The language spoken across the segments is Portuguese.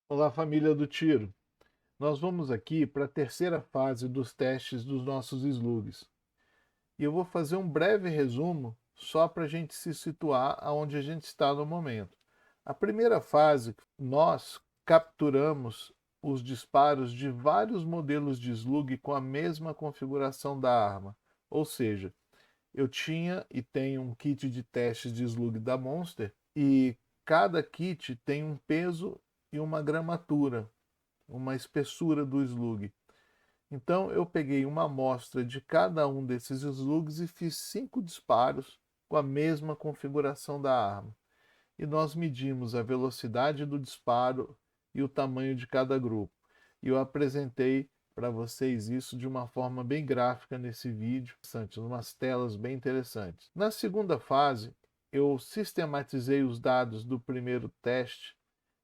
Olá, família do tiro. Nós vamos aqui para a terceira fase dos testes dos nossos slugs. E eu vou fazer um breve resumo só para a gente se situar aonde a gente está no momento. A primeira fase, nós capturamos os disparos de vários modelos de slug com a mesma configuração da arma. Ou seja, eu tinha e tenho um kit de testes de slug da Monster e cada kit tem um peso e uma gramatura, uma espessura do slug. Então eu peguei uma amostra de cada um desses slugs e fiz 5 disparos com a mesma configuração da arma. E nós medimos a velocidade do disparo e o tamanho de cada grupo. E eu apresentei para vocês isso de uma forma bem gráfica nesse vídeo, umas telas bem interessantes. Na segunda fase, eu sistematizei os dados do primeiro teste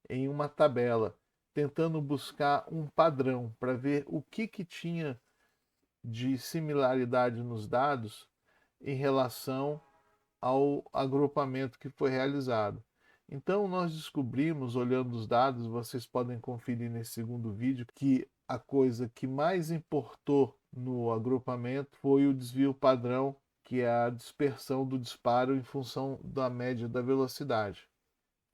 em uma tabela, tentando buscar um padrão para ver o que tinha de similaridade nos dados em relação ao agrupamento que foi realizado. Então, nós descobrimos, olhando os dados, vocês podem conferir nesse segundo vídeo, que a coisa que mais importou no agrupamento foi o desvio padrão, que é a dispersão do disparo em função da média da velocidade.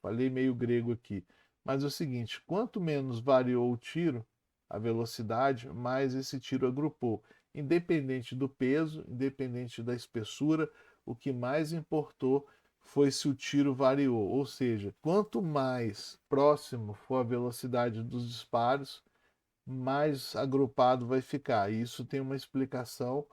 Falei meio grego aqui. Mas é o seguinte, quanto menos variou o tiro, a velocidade, mais esse tiro agrupou. Independente do peso, independente da espessura, o que mais importou foi se o tiro variou. Ou seja, quanto mais próximo for a velocidade dos disparos, mais agrupado vai ficar. E isso tem uma explicação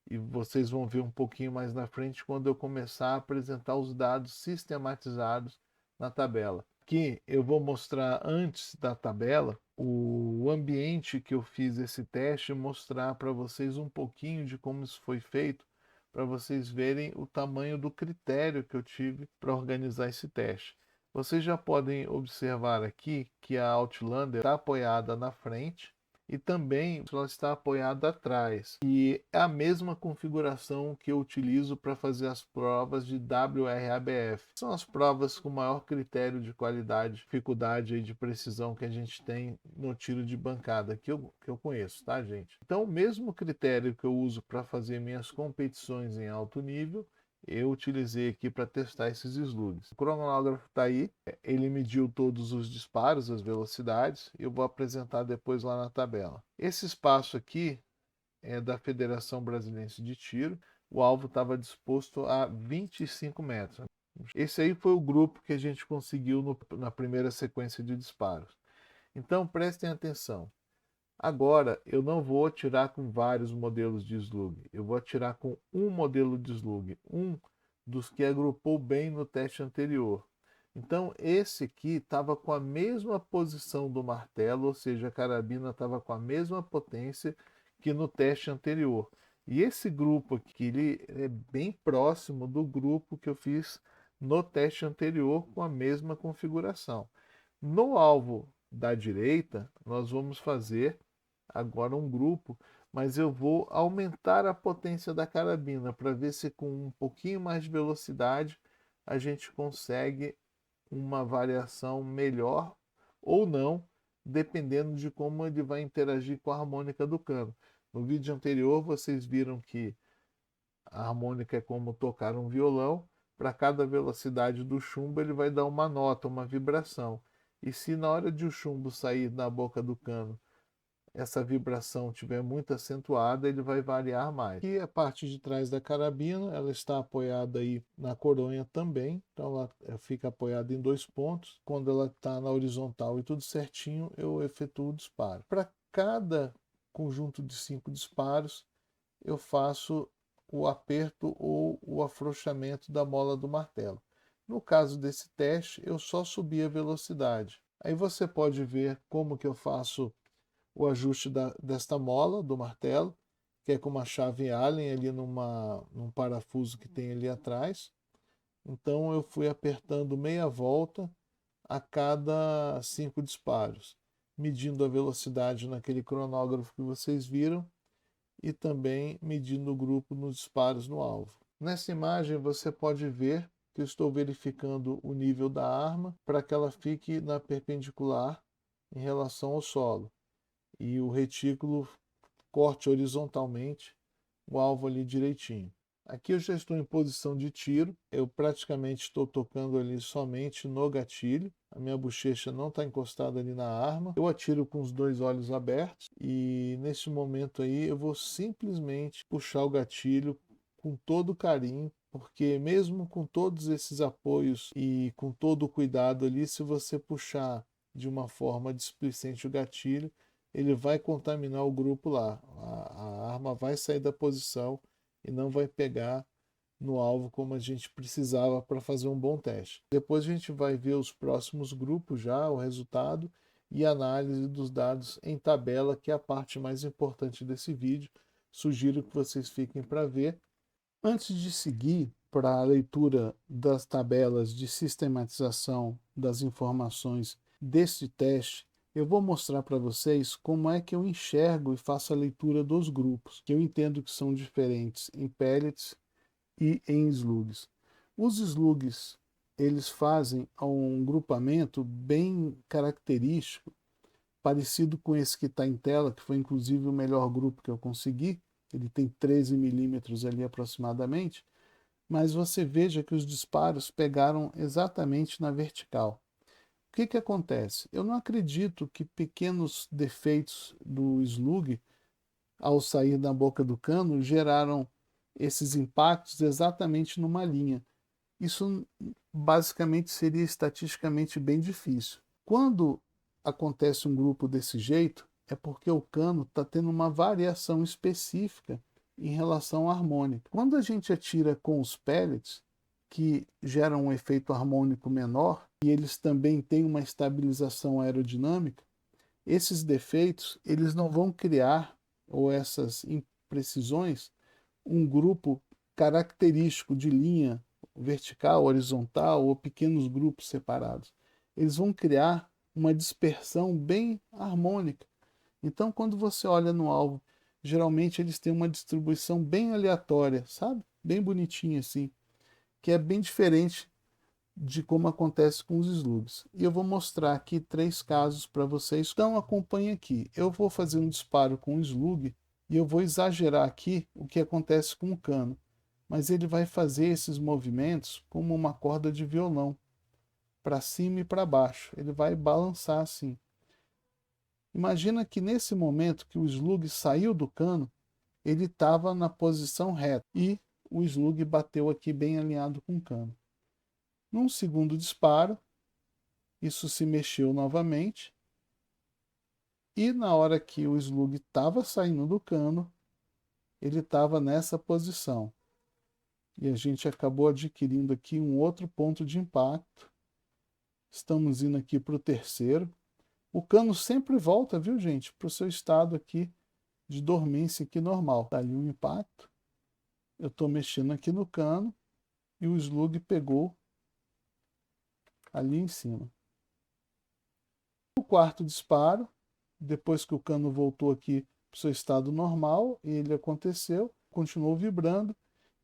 e vocês vão ver um pouquinho mais na frente quando eu começar a apresentar os dados sistematizados na tabela. Aqui eu vou mostrar antes da tabela o ambiente que eu fiz esse teste, mostrar para vocês um pouquinho de como isso foi feito, para vocês verem o tamanho do critério que eu tive para organizar esse teste. Vocês já podem observar aqui que a Outlander está apoiada na frente e também ela está apoiada atrás. E é a mesma configuração que eu utilizo para fazer as provas de WRABF. São as provas com maior critério de qualidade, dificuldade e de precisão que a gente tem no tiro de bancada, que eu conheço, tá, gente? Então, o mesmo critério que eu uso para fazer minhas competições em alto nível, eu utilizei aqui para testar esses slugs. O cronógrafo está aí, ele mediu todos os disparos, as velocidades, e eu vou apresentar depois lá na tabela. Esse espaço aqui é da Federação Brasiliense de Tiro, o alvo estava disposto a 25 metros. Esse aí foi o grupo que a gente conseguiu na primeira sequência de disparos. Então prestem atenção. Agora eu não vou atirar com vários modelos de slug, eu vou atirar com um modelo de slug, um dos que agrupou bem no teste anterior. Então esse aqui estava com a mesma posição do martelo, ou seja, a carabina estava com a mesma potência que no teste anterior. E esse grupo aqui ele é bem próximo do grupo que eu fiz no teste anterior com a mesma configuração. No alvo da direita, nós vamos fazer agora um grupo, mas eu vou aumentar a potência da carabina para ver se com um pouquinho mais de velocidade a gente consegue uma variação melhor ou não, dependendo de como ele vai interagir com a harmônica do cano. No vídeo anterior vocês viram que a harmônica é como tocar um violão. Para cada velocidade do chumbo ele vai dar uma nota, uma vibração. E se na hora de o chumbo sair na boca do cano essa vibração estiver muito acentuada, ele vai variar mais. E a parte de trás da carabina, ela está apoiada aí na coronha também, então ela fica apoiada em dois pontos. Quando ela está na horizontal e tudo certinho, eu efetuo o disparo. Para cada conjunto de 5 disparos, eu faço o aperto ou o afrouxamento da mola do martelo. No caso desse teste, eu só subi a velocidade. Aí você pode ver como que eu faço o ajuste desta mola do martelo, que é com uma chave Allen ali num parafuso que tem ali atrás. Então eu fui apertando meia volta a cada 5 disparos, medindo a velocidade naquele cronógrafo que vocês viram e também medindo o grupo nos disparos no alvo. Nessa imagem você pode ver que eu estou verificando o nível da arma para que ela fique na perpendicular em relação ao solo e o retículo corte horizontalmente o alvo ali direitinho. Aqui eu já estou em posição de tiro, eu praticamente estou tocando ali somente no gatilho, a minha bochecha não está encostada ali na arma, eu atiro com os dois olhos abertos e nesse momento aí eu vou simplesmente puxar o gatilho com todo carinho, porque mesmo com todos esses apoios e com todo o cuidado ali, se você puxar de uma forma displicente o gatilho, ele vai contaminar o grupo lá, a arma vai sair da posição e não vai pegar no alvo como a gente precisava para fazer um bom teste. Depois a gente vai ver os próximos grupos já, o resultado e análise dos dados em tabela, que é a parte mais importante desse vídeo. Sugiro que vocês fiquem para ver. Antes de seguir para a leitura das tabelas de sistematização das informações deste teste, eu vou mostrar para vocês como é que eu enxergo e faço a leitura dos grupos, que eu entendo que são diferentes em pellets e em slugs. Os slugs, eles fazem um grupamento bem característico, parecido com esse que está em tela, que foi inclusive o melhor grupo que eu consegui. Ele tem 13 milímetros ali aproximadamente, mas você veja que os disparos pegaram exatamente na vertical. O que acontece? Eu não acredito que pequenos defeitos do slug, ao sair da boca do cano, geraram esses impactos exatamente numa linha. Isso basicamente seria estatisticamente bem difícil. Quando acontece um grupo desse jeito, é porque o cano está tendo uma variação específica em relação à harmônica. Quando a gente atira com os pellets, que geram um efeito harmônico menor, e eles também têm uma estabilização aerodinâmica, esses defeitos eles não vão criar, ou essas imprecisões, um grupo característico de linha vertical, horizontal ou pequenos grupos separados. Eles vão criar uma dispersão bem harmônica. Então, quando você olha no alvo, geralmente eles têm uma distribuição bem aleatória, sabe? Bem bonitinha assim, que é bem diferente de como acontece com os slugs. E eu vou mostrar aqui 3 casos para vocês. Então acompanhe aqui. Eu vou fazer um disparo com o slug e eu vou exagerar aqui o que acontece com o cano. Mas ele vai fazer esses movimentos como uma corda de violão, para cima e para baixo. Ele vai balançar assim. Imagina que nesse momento que o slug saiu do cano, ele estava na posição reta e o slug bateu aqui bem alinhado com o cano. Num segundo disparo, isso se mexeu novamente e na hora que o slug estava saindo do cano, ele estava nessa posição. E a gente acabou adquirindo aqui um outro ponto de impacto. Estamos indo aqui para o terceiro. O cano sempre volta, viu, gente, para o seu estado aqui de dormência aqui normal. Está ali um impacto. Eu estou mexendo aqui no cano e o slug pegou ali em cima. O quarto disparo, depois que o cano voltou aqui para o seu estado normal, ele aconteceu, continuou vibrando,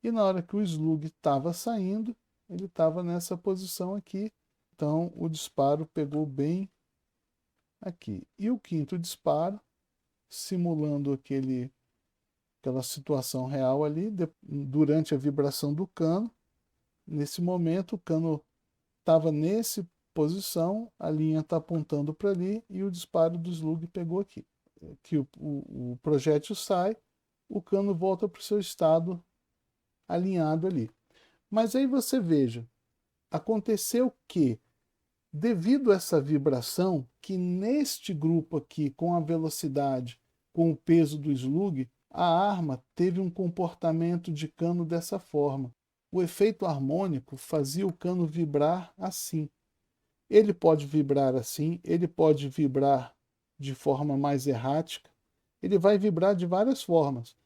e na hora que o slug estava saindo, ele estava nessa posição aqui. Então o disparo pegou bem aqui. E o quinto disparo, simulando aquela situação real ali, durante a vibração do cano. Nesse momento, o cano estava nessa posição, a linha está apontando para ali e o disparo do slug pegou aqui. Que o projétil sai, o cano volta para o seu estado alinhado ali. Mas aí você veja, aconteceu que, devido a essa vibração, que neste grupo aqui, com a velocidade, com o peso do slug, a arma teve um comportamento de cano dessa forma. O efeito harmônico fazia o cano vibrar assim. Ele pode vibrar assim, ele pode vibrar de forma mais errática, ele vai vibrar de várias formas.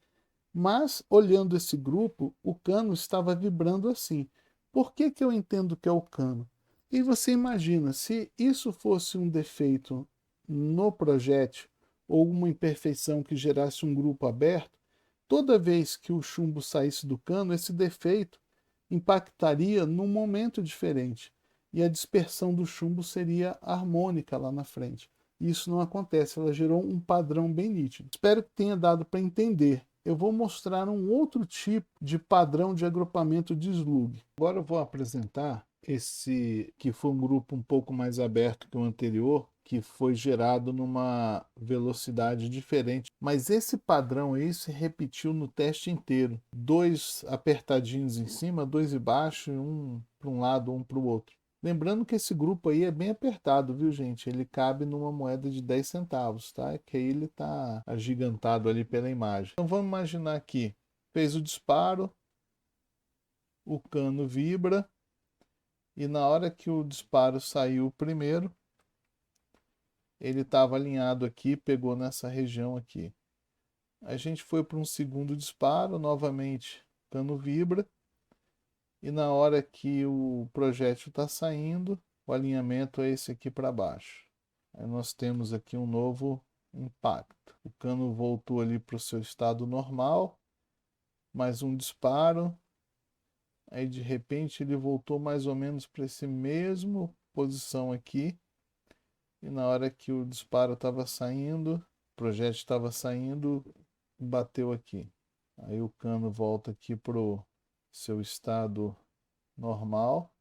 Mas, olhando esse grupo, o cano estava vibrando assim. Por que eu entendo que é o cano? E você imagina, se isso fosse um defeito no projétil ou uma imperfeição que gerasse um grupo aberto, toda vez que o chumbo saísse do cano, esse defeito impactaria num momento diferente e a dispersão do chumbo seria harmônica lá na frente. isso não acontece, ela gerou um padrão bem nítido. Espero que tenha dado para entender. Eu vou mostrar um outro tipo de padrão de agrupamento de slug. Agora eu vou apresentar esse que foi um grupo um pouco mais aberto que o anterior, que foi gerado numa velocidade diferente. Mas esse padrão aí se repetiu no teste inteiro. Dois apertadinhos em cima, dois embaixo, um para um lado, um para o outro. Lembrando que esse grupo aí é bem apertado, viu, gente? Ele cabe numa moeda de 10 centavos, tá? Que aí ele tá agigantado ali pela imagem. Então vamos imaginar aqui, fez o disparo, o cano vibra, e na hora que o disparo saiu primeiro, ele estava alinhado aqui, pegou nessa região aqui. A gente foi para um segundo disparo, novamente o cano vibra, e na hora que o projétil está saindo, o alinhamento é esse aqui para baixo. Aí nós temos aqui um novo impacto. O cano voltou ali para o seu estado normal, mais um disparo, aí de repente ele voltou mais ou menos para essa mesma posição aqui, e na hora que o disparo estava saindo, o projétil estava saindo, bateu aqui. Aí o cano volta aqui para o seu estado normal,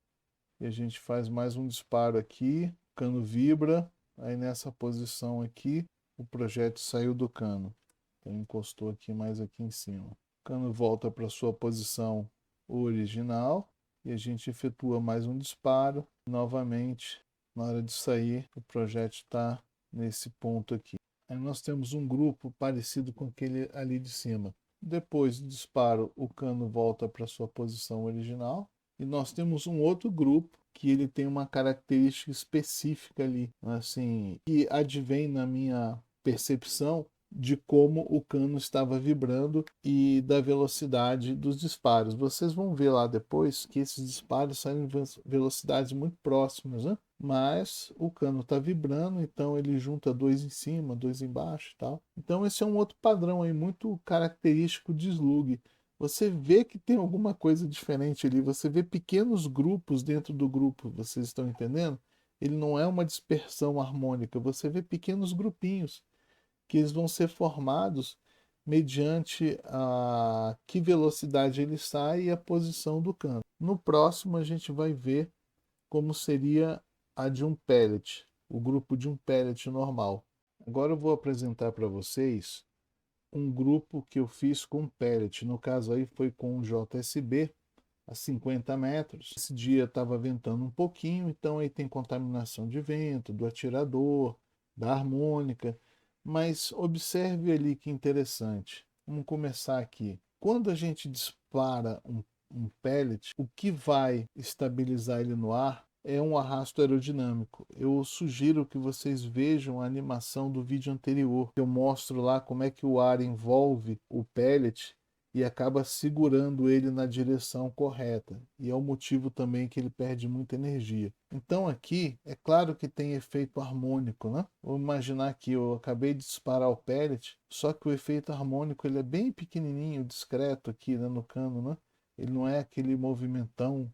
e a gente faz mais um disparo aqui, o cano vibra, aí nessa posição aqui, o projétil saiu do cano. Então encostou aqui mais aqui em cima. O cano volta para sua posição original e a gente efetua mais um disparo. Novamente, na hora de sair, o projétil está nesse ponto aqui. Aí nós temos um grupo parecido com aquele ali de cima. Depois do disparo, o cano volta para sua posição original. E nós temos um outro grupo que ele tem uma característica específica ali, assim, que advém na minha percepção de como o cano estava vibrando e da velocidade dos disparos. Vocês vão ver lá depois que esses disparos saem em velocidades muito próximas, né? Mas o cano está vibrando, então ele junta dois em cima, dois embaixo e tal. Então esse é um outro padrão aí muito característico de slug. Você vê que tem alguma coisa diferente ali, você vê pequenos grupos dentro do grupo, vocês estão entendendo? Ele não é uma dispersão harmônica, você vê pequenos grupinhos que eles vão ser formados mediante a que velocidade ele sai e a posição do cano. No próximo a gente vai ver como seria a de um pellet, o grupo de um pellet normal. Agora eu vou apresentar para vocês um grupo que eu fiz com pellet. No caso aí foi com um JSB a 50 metros. Esse dia estava ventando um pouquinho, então aí tem contaminação de vento, do atirador, da harmônica. Mas observe ali que interessante. Vamos começar aqui. Quando a gente dispara um pellet, o que vai estabilizar ele no ar é um arrasto aerodinâmico. Eu sugiro que vocês vejam a animação do vídeo anterior. Eu mostro lá como é que o ar envolve o pellet e acaba segurando ele na direção correta. E é o motivo também que ele perde muita energia. Então aqui, é claro que tem efeito harmônico, né? Vou imaginar que eu acabei de disparar o pellet, só que o efeito harmônico ele é bem pequenininho, discreto aqui, né, no cano, né? Ele não é aquele movimentão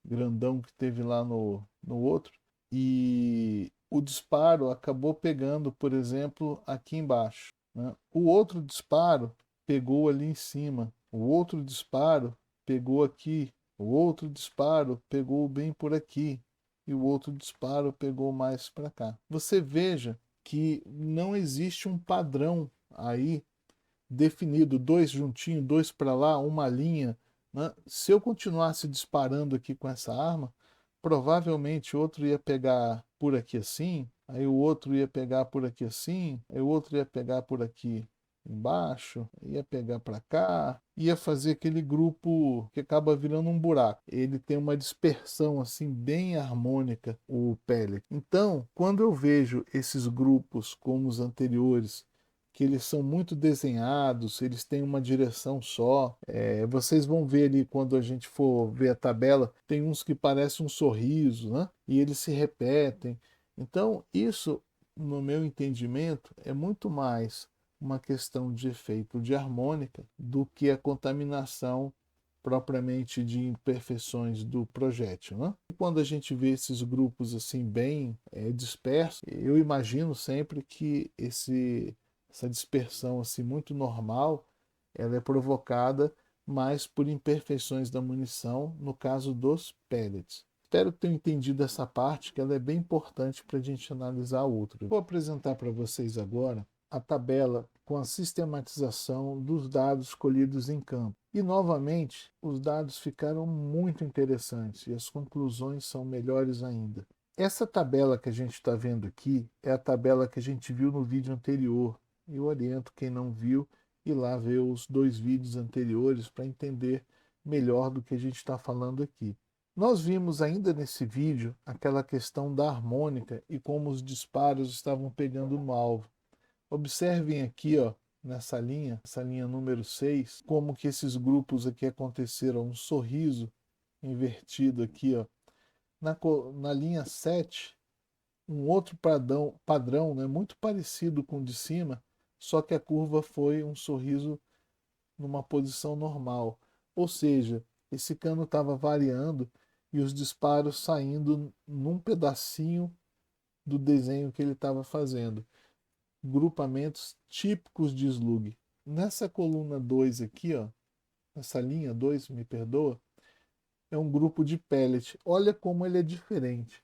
grandão que teve lá no outro. E o disparo acabou pegando, por exemplo, aqui embaixo, né? O outro disparo pegou ali em cima. O outro disparo pegou aqui. O outro disparo pegou bem por aqui. E o outro disparo pegou mais para cá. Você veja que não existe um padrão aí definido, dois juntinho, dois para lá, uma linha, né? Se eu continuasse disparando aqui com essa arma, provavelmente outro ia pegar por aqui assim, aí o outro ia pegar por aqui assim, aí o outro ia pegar por aqui embaixo, ia pegar para cá, ia fazer aquele grupo que acaba virando um buraco. Ele tem uma dispersão assim bem harmônica, o pellet. Então, quando eu vejo esses grupos como os anteriores, que eles são muito desenhados, eles têm uma direção só. Vocês vão ver ali quando a gente for ver a tabela, tem uns que parecem um sorriso, né? E eles se repetem. Então, isso, no meu entendimento, é muito mais uma questão de efeito de harmônica do que a contaminação propriamente de imperfeições do projétil, né? E quando a gente vê esses grupos assim bem dispersos, eu imagino sempre que essa dispersão assim muito normal, ela é provocada mais por imperfeições da munição, no caso dos pellets. Espero que tenham entendido essa parte, que ela é bem importante para a gente analisar a outra. Vou apresentar para vocês agora a tabela com a sistematização dos dados colhidos em campo. E, novamente, os dados ficaram muito interessantes e as conclusões são melhores ainda. Essa tabela que a gente está vendo aqui é a tabela que a gente viu no vídeo anterior. Eu oriento quem não viu ir lá ver os 2 vídeos anteriores para entender melhor do que a gente está falando aqui. Nós vimos ainda nesse vídeo aquela questão da harmônica e como os disparos estavam pegando no alvo. Observem aqui, ó, nessa linha, essa linha número 6, como que esses grupos aqui aconteceram. Um sorriso invertido aqui, ó. Na linha 7, um outro padrão, né, muito parecido com o de cima, só que a curva foi um sorriso numa posição normal. Ou seja, esse cano estava variando e os disparos saindo num pedacinho do desenho que ele estava fazendo. Grupamentos típicos de slug. Nessa coluna 2 aqui, ó, nessa linha 2, me perdoa, é um grupo de pellet. Olha como ele é diferente.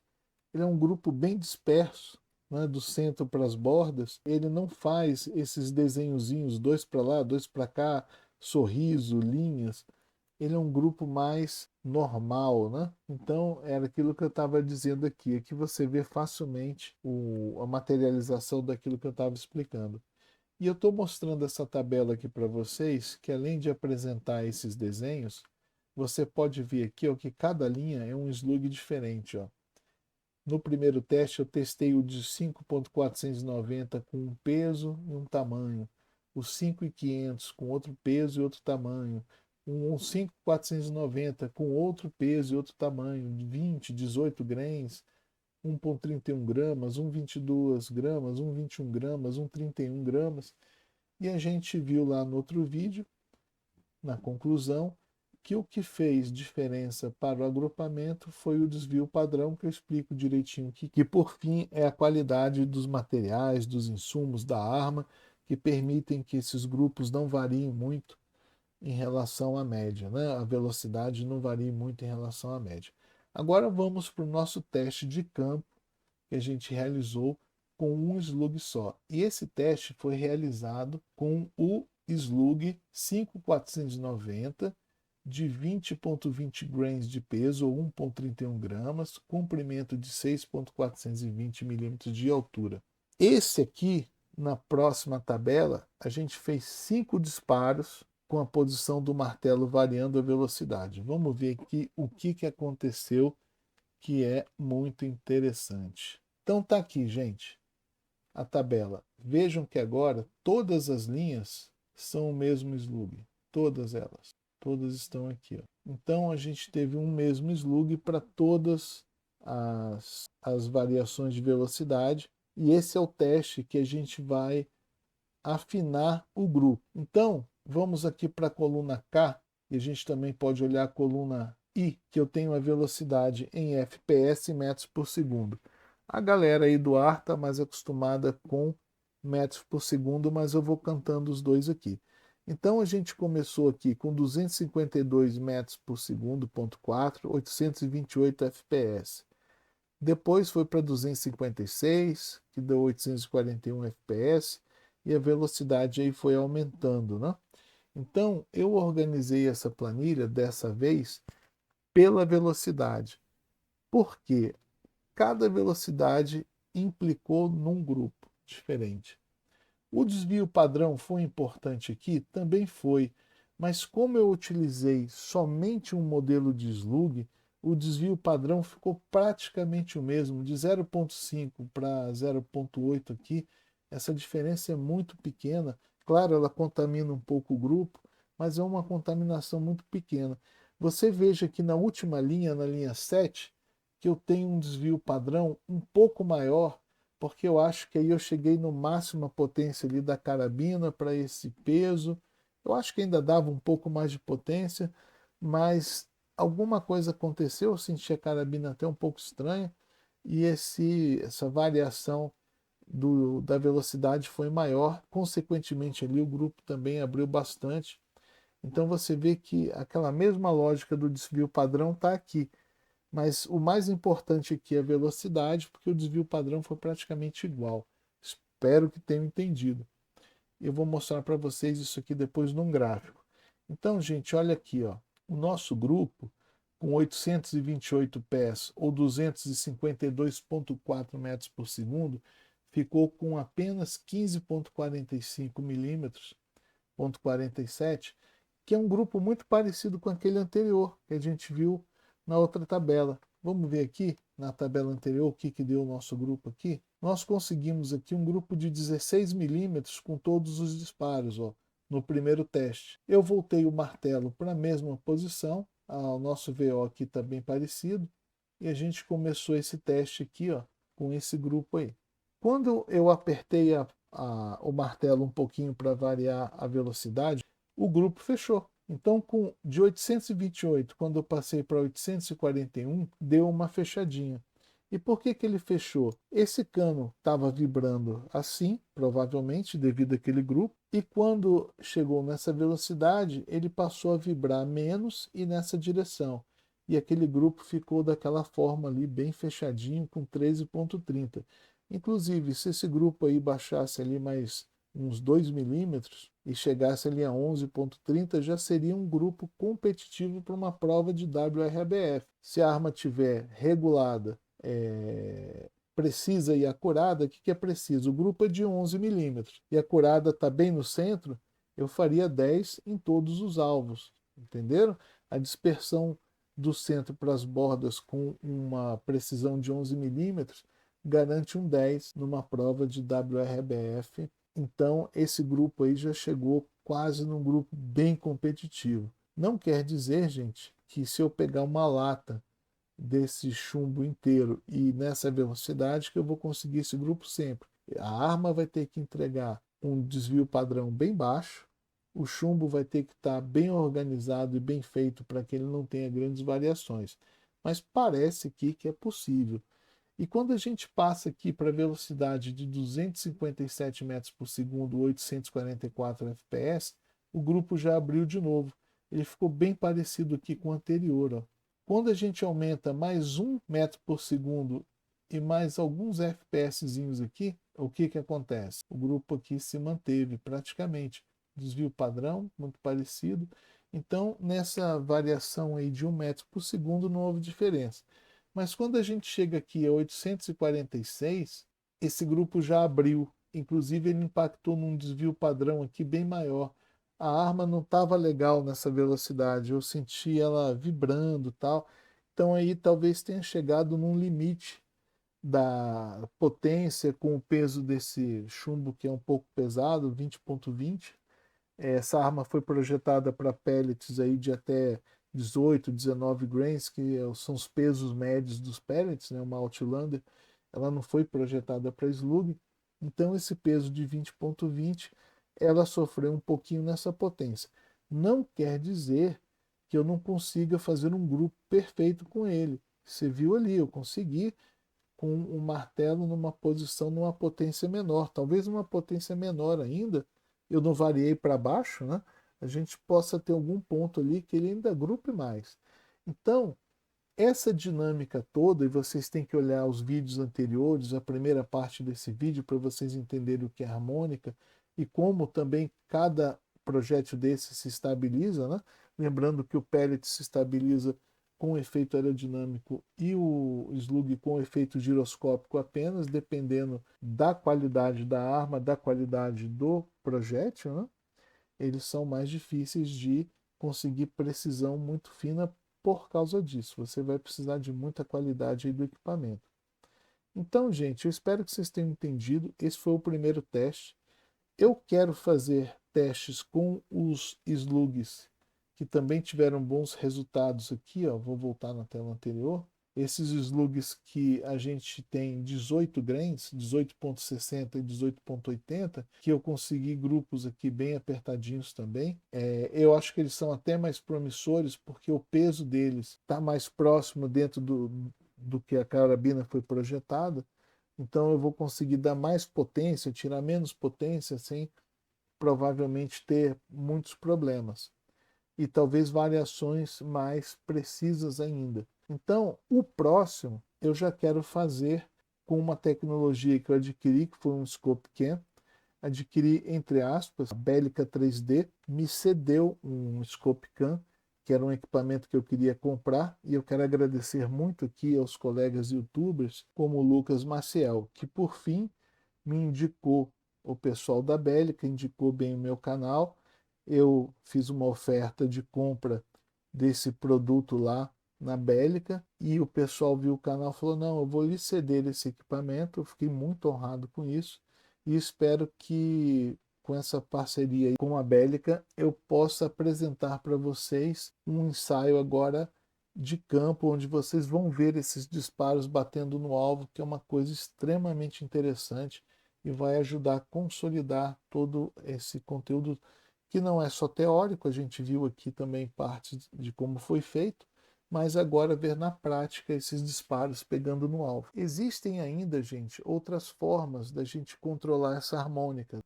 Ele é um grupo bem disperso, né, do centro para as bordas. Ele não faz esses desenhozinhos, 2 para lá, 2 para cá, sorriso, linhas. Ele é um grupo mais normal, né? Então, era aquilo que eu estava dizendo aqui. Aqui você vê facilmente a materialização daquilo que eu estava explicando. E eu estou mostrando essa tabela aqui para vocês, que além de apresentar esses desenhos, você pode ver aqui, ó, que cada linha é um slug diferente, ó. No primeiro teste eu testei o de 5.490 com um peso e um tamanho, o 5.500 com outro peso e outro tamanho, um 5.490 com outro peso e outro tamanho, 20, 18 grains, 1,31 gramas, 1,22 gramas, 1,21 gramas, 1,31 gramas. E a gente viu lá no outro vídeo, na conclusão, que o que fez diferença para o agrupamento foi o desvio padrão, que eu explico direitinho aqui, que por fim é a qualidade dos materiais, dos insumos, da arma, que permitem que esses grupos não variem muito em relação à média, né? A velocidade não varia muito em relação à média. Agora vamos para o nosso teste de campo que a gente realizou com um slug só. E esse teste foi realizado com o slug 5.490 de 20,20 grains de peso ou 1,31 gramas, comprimento de 6,420 milímetros de altura. Esse aqui, na próxima tabela, a gente fez 5 disparos com a posição do martelo variando a velocidade. Vamos ver aqui o que aconteceu, que é muito interessante. Então tá aqui, gente, a tabela. Vejam que agora todas as linhas são o mesmo slug, todas elas. Todas estão aqui, ó. Então a gente teve um mesmo slug para todas as variações de velocidade. E esse é o teste que a gente vai afinar o grupo. Então, vamos aqui para a coluna K, e a gente também pode olhar a coluna I, que eu tenho a velocidade em FPS, metros por segundo. A galera aí do ar está mais acostumada com metros por segundo, mas eu vou cantando os dois aqui. Então a gente começou aqui com 252 metros por segundo, ponto 4, 828 FPS. Depois foi para 256, que deu 841 FPS, e a velocidade aí foi aumentando, né? Então eu organizei essa planilha dessa vez pela velocidade, porque cada velocidade implicou num grupo diferente. O desvio padrão foi importante aqui? Também foi, mas como eu utilizei somente um modelo de slug, o desvio padrão ficou praticamente o mesmo, de 0,5 para 0,8 aqui. Essa diferença é muito pequena. Claro, ela contamina um pouco o grupo, mas é uma contaminação muito pequena. Você veja que na última linha, na linha 7, que eu tenho um desvio padrão um pouco maior, porque eu acho que aí eu cheguei no máximo a potência ali da carabina para esse peso. Eu acho que ainda dava um pouco mais de potência, mas alguma coisa aconteceu, eu senti a carabina até um pouco estranha, e essa variação da velocidade foi maior, consequentemente ali o grupo também abriu bastante. Então você vê que aquela mesma lógica do desvio padrão está aqui, mas o mais importante aqui é a velocidade, porque o desvio padrão foi praticamente igual. Espero que tenham entendido. Eu vou mostrar para vocês isso aqui depois num gráfico. Então, gente, olha aqui, ó. O nosso grupo, com 828 pés ou 252,4 metros por segundo, ficou com apenas 15,45 milímetros, 0,47, que é um grupo muito parecido com aquele anterior que a gente viu na outra tabela. Vamos ver aqui na tabela anterior o que deu o nosso grupo aqui. Nós conseguimos aqui um grupo de 16 milímetros com todos os disparos, ó, no primeiro teste. Eu voltei o martelo para a mesma posição, o nosso VO aqui está bem parecido, e a gente começou esse teste aqui, ó, com esse grupo aí. Quando eu apertei o martelo um pouquinho para variar a velocidade, o grupo fechou. Então, de 828, quando eu passei para 841, deu uma fechadinha. E por que ele fechou? Esse cano estava vibrando assim, provavelmente devido àquele grupo, e quando chegou nessa velocidade, ele passou a vibrar menos e nessa direção. E aquele grupo ficou daquela forma ali, bem fechadinho, com 13,30. Inclusive, se esse grupo aí baixasse ali mais uns 2 milímetros e chegasse ali a 11,30, já seria um grupo competitivo para uma prova de WRABF. Se a arma tiver regulada, precisa e acurada, o que é preciso? O grupo é de 11 milímetros e a acurada está bem no centro, eu faria 10 em todos os alvos, entenderam? A dispersão do centro para as bordas com uma precisão de 11 milímetros garante um 10 numa prova de WRBF. Então, esse grupo aí já chegou quase num grupo bem competitivo. Não quer dizer, gente, que se eu pegar uma lata desse chumbo inteiro e nessa velocidade que eu vou conseguir esse grupo sempre. A arma vai ter que entregar um desvio padrão bem baixo, o chumbo vai ter que estar bem organizado e bem feito para que ele não tenha grandes variações. Mas parece aqui que é possível. E quando a gente passa aqui para a velocidade de 257 metros por segundo, 844 fps, o grupo já abriu de novo. Ele ficou bem parecido aqui com o anterior. Ó. Quando a gente aumenta mais 1 metro por segundo e mais alguns FPSzinhos aqui, o que acontece? O grupo aqui se manteve praticamente. Desvio padrão, muito parecido. Então, nessa variação aí de 1 metro por segundo, não houve diferença. Mas quando a gente chega aqui a 846, esse grupo já abriu. Inclusive, ele impactou num desvio padrão aqui bem maior. A arma não estava legal nessa velocidade, eu senti ela vibrando e tal. Então aí talvez tenha chegado num limite da potência com o peso desse chumbo que é um pouco pesado, 20,20. Essa arma foi projetada para pellets aí de até 18, 19 grains, que são os pesos médios dos pellets, né? Uma Outlander. Ela não foi projetada para slug, então esse peso de 20,20 ela sofreu um pouquinho nessa potência. Não quer dizer que eu não consiga fazer um grupo perfeito com ele. Você viu ali, eu consegui com um martelo numa posição, numa potência menor, talvez uma potência menor ainda, eu não variei para baixo, né? A gente possa ter algum ponto ali que ele ainda grupe mais. Então, essa dinâmica toda, e vocês têm que olhar os vídeos anteriores, a primeira parte desse vídeo, para vocês entenderem o que é harmônica e como também cada projétil desse se estabiliza, né? Lembrando que o pellet se estabiliza com efeito aerodinâmico e o slug com efeito giroscópico apenas, dependendo da qualidade da arma, da qualidade do projétil, né? Eles são mais difíceis de conseguir precisão muito fina por causa disso. Você vai precisar de muita qualidade aí do equipamento. Então, gente, eu espero que vocês tenham entendido. Esse foi o primeiro teste. Eu quero fazer testes com os slugs que também tiveram bons resultados aqui. Ó. Vou voltar na tela anterior. esses slugs que a gente tem 18 grains, 18,60 e 18,80, que eu consegui grupos aqui bem apertadinhos também. Eu acho que eles são até mais promissores porque o peso deles está mais próximo dentro do que a carabina foi projetada. Então eu vou conseguir dar mais potência, tirar menos potência sem provavelmente ter muitos problemas. E talvez variações mais precisas ainda. Então, o próximo eu já quero fazer com uma tecnologia que eu adquiri, que foi um Scope Cam. Adquiri, entre aspas, a Bélica 3D, me cedeu um Scope Cam, que era um equipamento que eu queria comprar, e eu quero agradecer muito aqui aos colegas youtubers, como o Lucas Maciel, que por fim me indicou o pessoal da Bélica, indicou bem o meu canal. Eu fiz uma oferta de compra desse produto lá na Bélica e o pessoal viu o canal e falou: não, eu vou lhe ceder esse equipamento. Eu fiquei muito honrado com isso e espero que com essa parceria com a Bélica eu possa apresentar para vocês um ensaio agora de campo, onde vocês vão ver esses disparos batendo no alvo, que é uma coisa extremamente interessante e vai ajudar a consolidar todo esse conteúdo que não é só teórico, a gente viu aqui também partes de como foi feito, mas agora ver na prática esses disparos pegando no alvo. Existem ainda, gente, outras formas da gente controlar essa harmônica.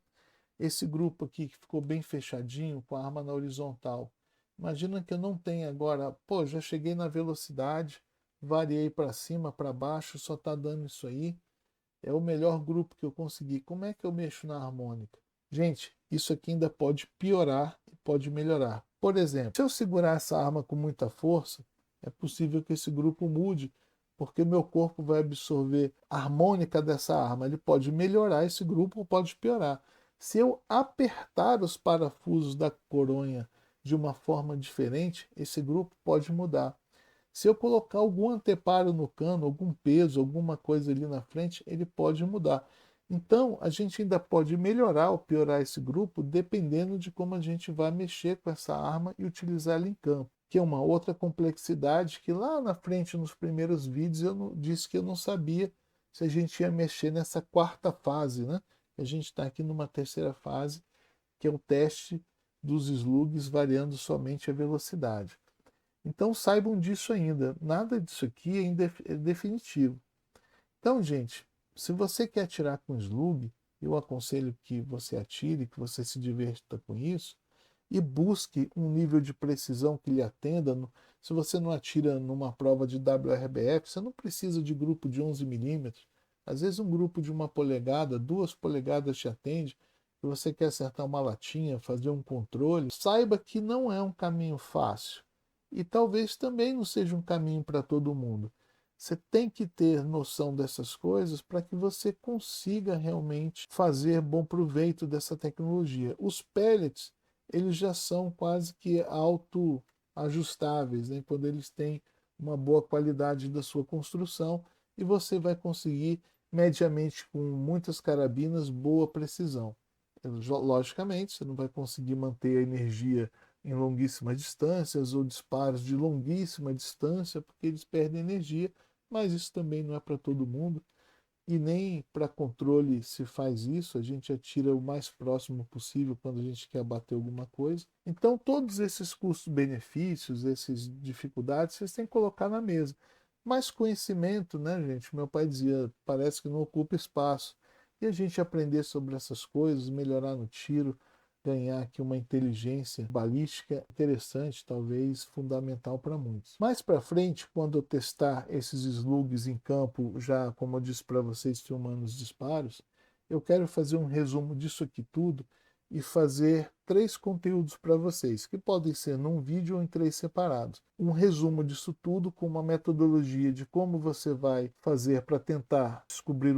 Esse grupo aqui que ficou bem fechadinho com a arma na horizontal. Imagina que eu não tenho agora, pô, já cheguei na velocidade, variei para cima, para baixo, só está dando isso aí. É o melhor grupo que eu consegui. Como é que eu mexo na harmônica? Gente, isso aqui ainda pode piorar e pode melhorar. Por exemplo, se eu segurar essa arma com muita força, é possível que esse grupo mude, porque meu corpo vai absorver a harmônica dessa arma. Ele pode melhorar esse grupo ou pode piorar. Se eu apertar os parafusos da coronha de uma forma diferente, esse grupo pode mudar. Se eu colocar algum anteparo no cano, algum peso, alguma coisa ali na frente, ele pode mudar. Então, a gente ainda pode melhorar ou piorar esse grupo dependendo de como a gente vai mexer com essa arma e utilizar ela em campo, que é uma outra complexidade que lá na frente, nos primeiros vídeos, disse que eu não sabia se a gente ia mexer nessa quarta fase, né? A gente está aqui numa terceira fase, que é o teste dos slugs variando somente a velocidade. Então saibam disso ainda. Nada disso aqui ainda é definitivo. Então, gente, se você quer atirar com slug, eu aconselho que você atire, que você se divirta com isso e busque um nível de precisão que lhe atenda. Se você não atira numa prova de WRBF, você não precisa de grupo de 11 milímetros. Às vezes um grupo de 1 polegada, 2 polegadas te atende. Se você quer acertar uma latinha, fazer um controle, saiba que não é um caminho fácil. E talvez também não seja um caminho para todo mundo. Você tem que ter noção dessas coisas para que você consiga realmente fazer bom proveito dessa tecnologia. Os pellets, eles já são quase que autoajustáveis, né? Quando eles têm uma boa qualidade da sua construção e você vai conseguir, mediamente, com muitas carabinas, boa precisão. Logicamente, você não vai conseguir manter a energia em longuíssimas distâncias ou disparos de longuíssima distância, porque eles perdem energia, mas isso também não é para todo mundo e nem para controle se faz isso, a gente atira o mais próximo possível quando a gente quer bater alguma coisa. Então, todos esses custos-benefícios, essas dificuldades, vocês têm que colocar na mesa. Mas conhecimento, né, gente? Meu pai dizia, parece que não ocupa espaço. E a gente aprender sobre essas coisas, melhorar no tiro, ganhar aqui uma inteligência balística interessante, talvez fundamental para muitos. Mais para frente, quando eu testar esses slugs em campo, já como eu disse para vocês, filmando os disparos, eu quero fazer um resumo disso aqui tudo e fazer 3 conteúdos para vocês, que podem ser num vídeo ou em 3 separados. Um resumo disso tudo com uma metodologia de como você vai fazer para tentar descobrir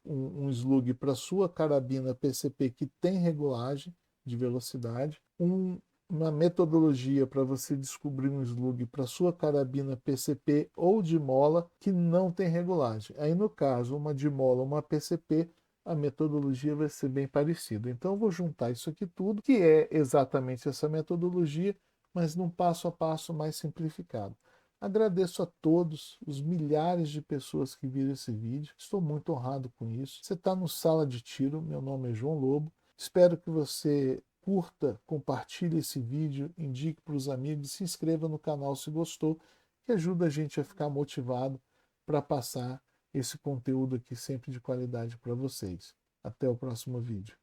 um slug para sua carabina PCP que tem regulagem de velocidade, uma metodologia para você descobrir um slug para sua carabina PCP ou de mola que não tem regulagem. Aí, no caso, uma de mola ou uma PCP, a metodologia vai ser bem parecida. Então, eu vou juntar isso aqui tudo, que é exatamente essa metodologia, mas num passo a passo mais simplificado. Agradeço a todos os milhares de pessoas que viram esse vídeo. Estou muito honrado com isso. Você está no Sala de Tiro. Meu nome é João Lobo. Espero que você curta, compartilhe esse vídeo, indique para os amigos, se inscreva no canal se gostou, que ajuda a gente a ficar motivado para passar esse conteúdo aqui sempre de qualidade para vocês. Até o próximo vídeo.